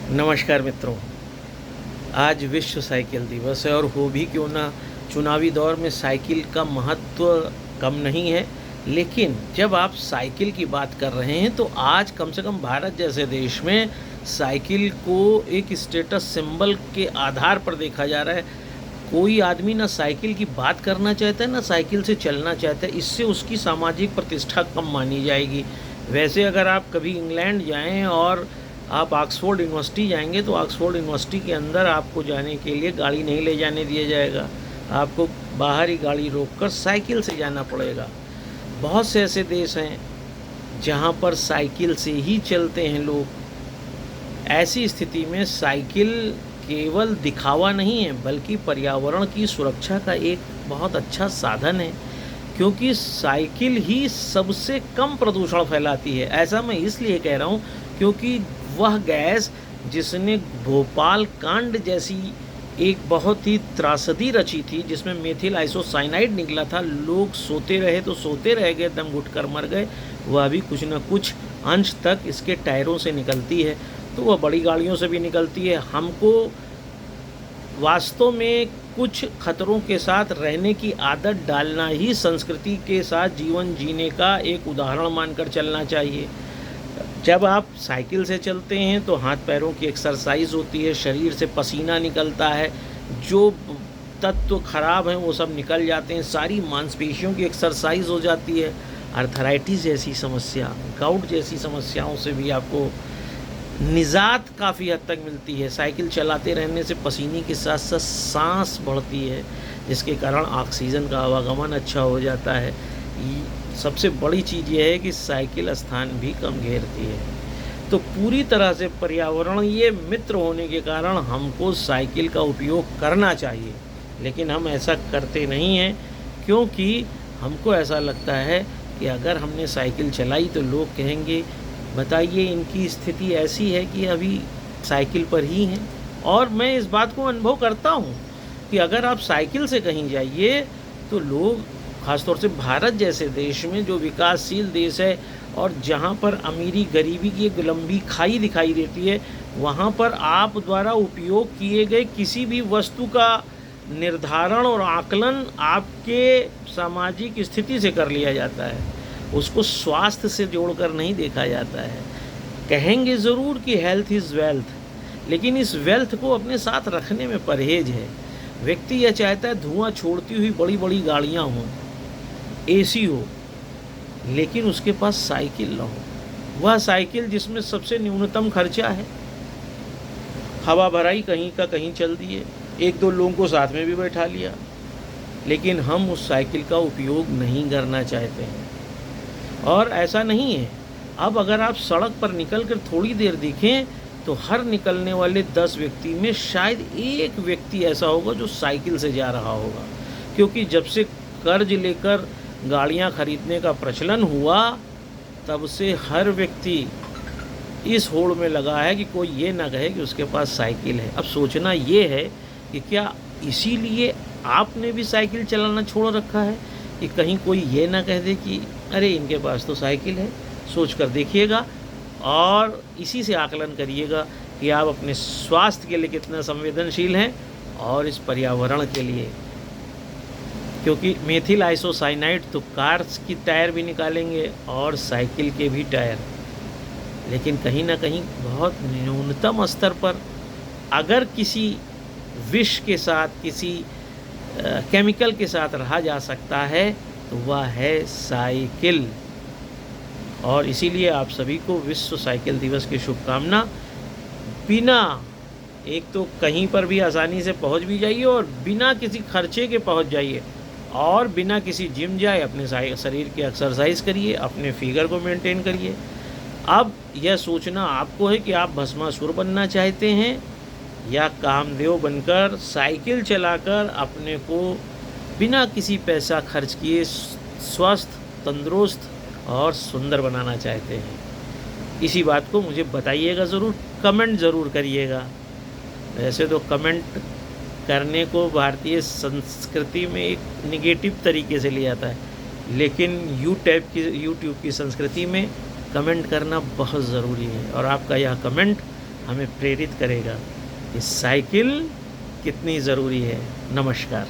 नमस्कार मित्रों। आज विश्व साइकिल दिवस है और हो भी क्यों ना, चुनावी दौर में साइकिल का महत्व कम नहीं है। लेकिन जब आप साइकिल की बात कर रहे हैं तो आज कम से कम भारत जैसे देश में साइकिल को एक स्टेटस सिंबल के आधार पर देखा जा रहा है। कोई आदमी ना साइकिल की बात करना चाहता है ना साइकिल से चलना चाहता है। इससे उसकी सामाजिक प्रतिष्ठा कम मानी जाएगी। वैसे अगर आप कभी इंग्लैंड जाएं और आप ऑक्सफोर्ड यूनिवर्सिटी जाएंगे तो ऑक्सफोर्ड यूनिवर्सिटी के अंदर आपको जाने के लिए गाड़ी नहीं ले जाने दिया जाएगा। आपको बाहर ही गाड़ी रोककर साइकिल से जाना पड़ेगा। बहुत से ऐसे देश हैं जहां पर साइकिल से ही चलते हैं लोग। ऐसी स्थिति में साइकिल केवल दिखावा नहीं है बल्कि पर्यावरण की सुरक्षा का एक बहुत अच्छा साधन है, क्योंकि साइकिल ही सबसे कम प्रदूषण फैलाती है। ऐसा मैं इसलिए कह रहा हूँ क्योंकि वह गैस जिसने भोपाल कांड जैसी एक बहुत ही त्रासदी रची थी, जिसमें मेथिल आइसोसाइनाइड निकला था, लोग सोते रहे तो सोते रह गए, दम घुटकर मर गए, वह भी कुछ न कुछ अंश तक इसके टायरों से निकलती है। तो वह बड़ी गाड़ियों से भी निकलती है। हमको वास्तव में कुछ खतरों के साथ रहने की आदत डालना ही संस्कृति के साथ जीवन जीने का एक उदाहरण मानकर चलना चाहिए। जब आप साइकिल से चलते हैं तो हाथ पैरों की एक्सरसाइज होती है, शरीर से पसीना निकलता है, जो तत्व खराब हैं वो सब निकल जाते हैं, सारी मांसपेशियों की एक्सरसाइज हो जाती है। आर्थराइटिस जैसी समस्या, गाउट जैसी समस्याओं से भी आपको निजात काफ़ी हद तक मिलती है। साइकिल चलाते रहने से पसीने के साथ साथ सांस बढ़ती है, जिसके कारण ऑक्सीजन का आवागमन अच्छा हो जाता है। सबसे बड़ी चीज़ यह है कि साइकिल स्थान भी कम घेरती है। तो पूरी तरह से पर्यावरण ये मित्र होने के कारण हमको साइकिल का उपयोग करना चाहिए, लेकिन हम ऐसा करते नहीं हैं, क्योंकि हमको ऐसा लगता है कि अगर हमने साइकिल चलाई तो लोग कहेंगे बताइए इनकी स्थिति ऐसी है कि अभी साइकिल पर ही हैं। और मैं इस बात को अनुभव करता हूँ कि अगर आप साइकिल से कहीं जाइए तो लोग, ख़ासतौर से भारत जैसे देश में जो विकासशील देश है और जहाँ पर अमीरी गरीबी की एक लंबी खाई दिखाई देती है, वहाँ पर आप द्वारा उपयोग किए गए किसी भी वस्तु का निर्धारण और आकलन आपके सामाजिक स्थिति से कर लिया जाता है। उसको स्वास्थ्य से जोड़कर नहीं देखा जाता है। कहेंगे ज़रूर कि हेल्थ इज़ वेल्थ, लेकिन इस वेल्थ को अपने साथ रखने में परहेज है। व्यक्ति यह चाहता है धुआं छोड़ती हुई बड़ी बड़ी गाड़ियाँ हों, एसी हो, लेकिन उसके पास साइकिल ना हो। वह साइकिल जिसमें सबसे न्यूनतम खर्चा है, हवा भराई कहीं का कहीं चल दिए, एक दो लोगों को साथ में भी बैठा लिया, लेकिन हम उस साइकिल का उपयोग नहीं करना चाहते हैं। और ऐसा नहीं है, अब अगर आप सड़क पर निकल कर थोड़ी देर दिखें तो हर निकलने वाले 10 व्यक्ति में शायद एक व्यक्ति ऐसा होगा जो साइकिल से जा रहा होगा, क्योंकि जब से कर्ज लेकर गाड़ियां खरीदने का प्रचलन हुआ तब से हर व्यक्ति इस होड़ में लगा है कि कोई ये ना कहे कि उसके पास साइकिल है। अब सोचना ये है कि क्या इसीलिए आपने भी साइकिल चलाना छोड़ रखा है कि कहीं कोई ये ना कह दे कि अरे इनके पास तो साइकिल है। सोच कर देखिएगा और इसी से आकलन करिएगा कि आप अपने स्वास्थ्य के लिए कितना संवेदनशील हैं और इस पर्यावरण के लिए, क्योंकि मेथिल आइसोसाइनाइड तो कार्स की टायर भी निकालेंगे और साइकिल के भी टायर। लेकिन कहीं ना कहीं बहुत न्यूनतम स्तर पर अगर किसी विष के साथ, किसी केमिकल के साथ रहा जा सकता है तो वह है साइकिल। और इसीलिए आप सभी को विश्व साइकिल दिवस की शुभकामना। बिना, एक तो कहीं पर भी आसानी से पहुंच भी जाइए और बिना किसी खर्चे के पहुंच जाइए, और बिना किसी जिम जाए अपने शरीर की एक्सरसाइज करिए, अपने फिगर को मेंटेन करिए। अब यह सोचना आपको है कि आप भस्मासुर बनना चाहते हैं या कामदेव बनकर साइकिल चलाकर अपने को बिना किसी पैसा खर्च किए स्वस्थ, तंदुरुस्त और सुंदर बनाना चाहते हैं। इसी बात को मुझे बताइएगा ज़रूर, कमेंट ज़रूर करिएगा। वैसे तो कमेंट करने को भारतीय संस्कृति में एक निगेटिव तरीके से लिया जाता है, लेकिन यूट्यूब की संस्कृति में कमेंट करना बहुत ज़रूरी है। और आपका यह कमेंट हमें प्रेरित करेगा कि साइकिल कितनी ज़रूरी है। नमस्कार।